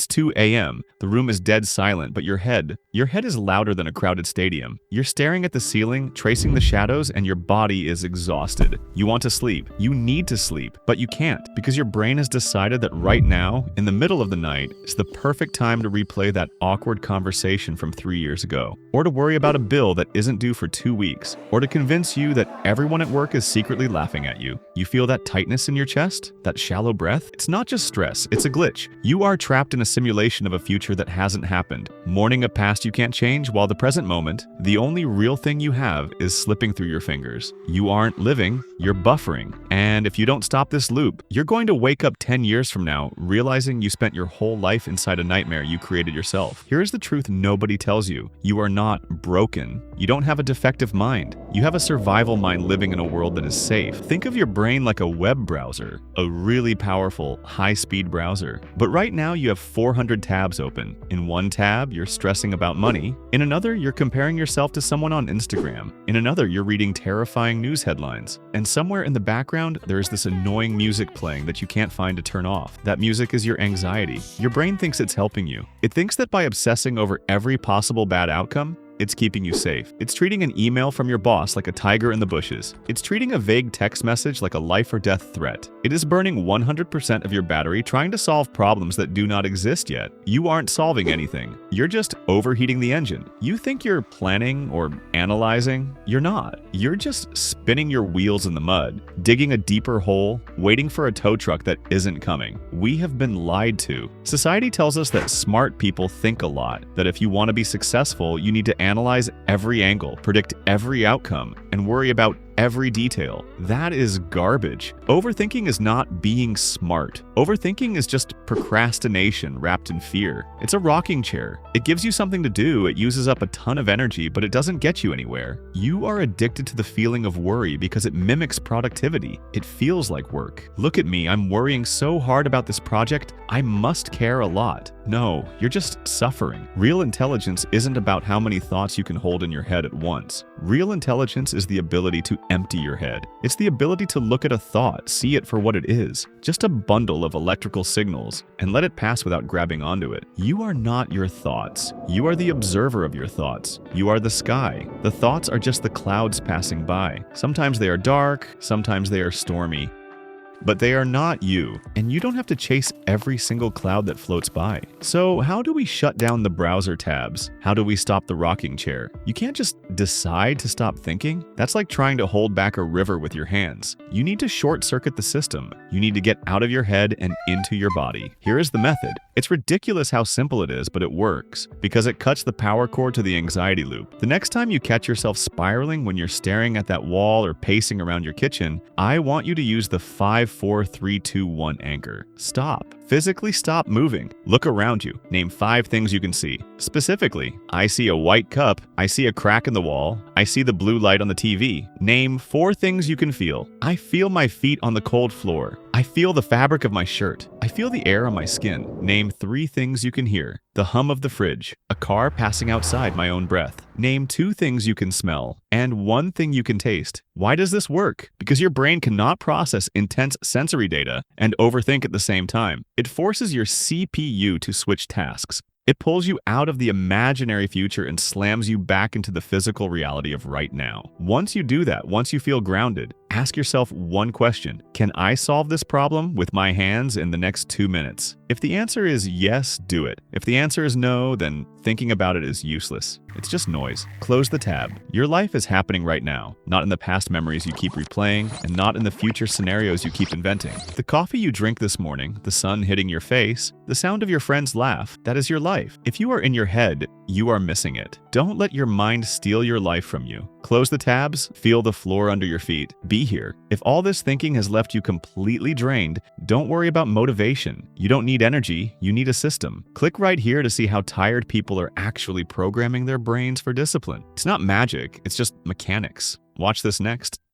It's 2 a.m. The room is dead silent, but your head is louder than a crowded stadium. You're staring at the ceiling, tracing the shadows, and your body is exhausted. You want to sleep. You need to sleep, but you can't because your brain has decided that right now, in the middle of the night, is the perfect time to replay that awkward conversation from 3 years ago, or to worry about a bill that isn't due for 2 weeks, or to convince you that everyone at work is secretly laughing at you. You feel that tightness in your chest? That shallow breath? It's not just stress, it's a glitch. You are trapped in a simulation of a future that hasn't happened, mourning a past you can't change, while the present moment, the only real thing you have, is slipping through your fingers. You aren't living, you're buffering. And if you don't stop this loop, you're going to wake up 10 years from now realizing you spent your whole life inside a nightmare you created yourself. Here's the truth nobody tells you. You are not broken. You don't have a defective mind. You have a survival mind living in a world that is safe. Think of your brain like a web browser, a really powerful, high-speed browser. But right now you have 400 tabs open. In one tab, you're stressing about money. In another, you're comparing yourself to someone on Instagram. In another, you're reading terrifying news headlines. And somewhere in the background, there is this annoying music playing that you can't find to turn off. That music is your anxiety. Your brain thinks it's helping you. It thinks that by obsessing over every possible bad outcome, it's keeping you safe. It's treating an email from your boss like a tiger in the bushes. It's treating a vague text message like a life or death threat. It is burning 100% of your battery trying to solve problems that do not exist yet. You aren't solving anything. You're just overheating the engine. You think you're planning or analyzing. You're not. You're just spinning your wheels in the mud, digging a deeper hole, waiting for a tow truck that isn't coming. We have been lied to. Society tells us that smart people think a lot, that if you want to be successful, you need to analyze every angle, predict every outcome, and worry about every detail. That is garbage. Overthinking is not being smart. Overthinking is just procrastination wrapped in fear. It's a rocking chair. It gives you something to do, it uses up a ton of energy, but it doesn't get you anywhere. You are addicted to the feeling of worry because it mimics productivity. It feels like work. Look at me, I'm worrying so hard about this project, I must care a lot. No, you're just suffering. Real intelligence isn't about how many thoughts you can hold in your head at once. Real intelligence is the ability to empty your head. It's the ability to look at a thought, see it for what it is, just a bundle of electrical signals, and let it pass without grabbing onto it. You are not your thoughts. You are the observer of your thoughts. You are the sky. The thoughts are just the clouds passing by. Sometimes they are dark, sometimes they are stormy. But they are not you, and you don't have to chase every single cloud that floats by. So how do we shut down the browser tabs? How do we stop the rocking chair? You can't just decide to stop thinking. That's like trying to hold back a river with your hands. You need to short-circuit the system. You need to get out of your head and into your body. Here is the method. It's ridiculous how simple it is, but it works, because it cuts the power cord to the anxiety loop. The next time you catch yourself spiraling when you're staring at that wall or pacing around your kitchen, I want you to use the 5-4-3-2-1 anchor. Stop. Physically stop moving. Look around you. Name 5 things you can see. Specifically, I see a white cup, I see a crack in the wall, I see the blue light on the TV. Name 4 things you can feel. I feel my feet on the cold floor. I feel the fabric of my shirt. I feel the air on my skin. Name 3 things you can hear. The hum of the fridge. A car passing outside my own breath. Name 2 things you can smell. And 1 thing you can taste. Why does this work? Because your brain cannot process intense sensory data and overthink at the same time. It forces your CPU to switch tasks. It pulls you out of the imaginary future and slams you back into the physical reality of right now. Once you do that, once you feel grounded, ask yourself one question. Can I solve this problem with my hands in the next 2 minutes? If the answer is yes, do it. If the answer is no, then thinking about it is useless. It's just noise. Close the tab. Your life is happening right now, not in the past memories you keep replaying, and not in the future scenarios you keep inventing. The coffee you drink this morning, the sun hitting your face, the sound of your friend's laugh, that is your life. If you are in your head, you are missing it. Don't let your mind steal your life from you. Close the tabs, feel the floor under your feet. Be here. If all this thinking has left you completely drained, don't worry about motivation. You don't need energy, you need a system. Click right here to see how tired people are actually programming their brains for discipline. It's not magic, it's just mechanics. Watch this next.